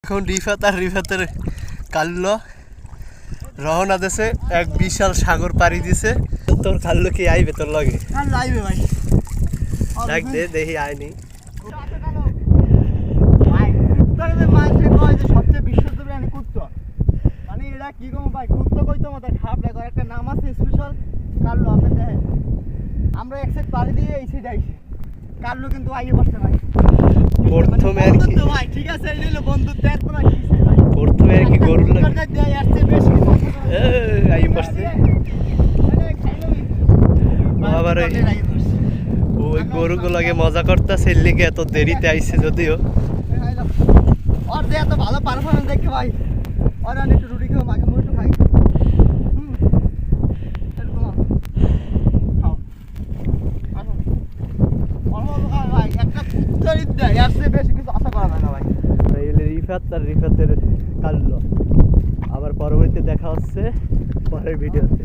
এখন রিফাতের কাল্লো রওনা দেশে এক বিশাল সাগর পাড়ি দিছে। তোর কাল্লো কি আইবে তোর লগে? আইবে ভাই, ডাক দে দেখি আইনি। সবচেয়ে বিশ্বস্ত প্রাণী কুত্ত, মানে এটা কি কম ভাই, কুত্ত কইতো মতো খাপ লাগে একটা নাম আছে স্পেশাল কাল্লু। আপনি দেখেন আমরা এক সাইড পাড়ি দিয়ে এই সাইড আইছি, কাল্লু কিন্তু আইয়ে বসতে ভাই প্রথমে আর কি ভাই, ঠিক আছে এই হলো বন্ধুত্ব। এরপর কি প্রথমে আর কি গরুর লাগে দেয় আসছে বেশি আই বসতে আবার ওই গরুগুলোকে মজা করতেছে, এর লিগে এত দেরিতে আইছে। যদিও ওর যে এত ভালো পারফরমেন্স দেখে ভাই, ওর একটু রুটি খেয়ে মাকে মুড়ি খাই। ভাই একটা কুত্তরিত দেয় আসছে বেশি কিছু আশা করা যায় না ভাই। রিফাতের কাল্লো। আবার পরবর্তীতে দেখা হচ্ছে পরের ভিডিওতে।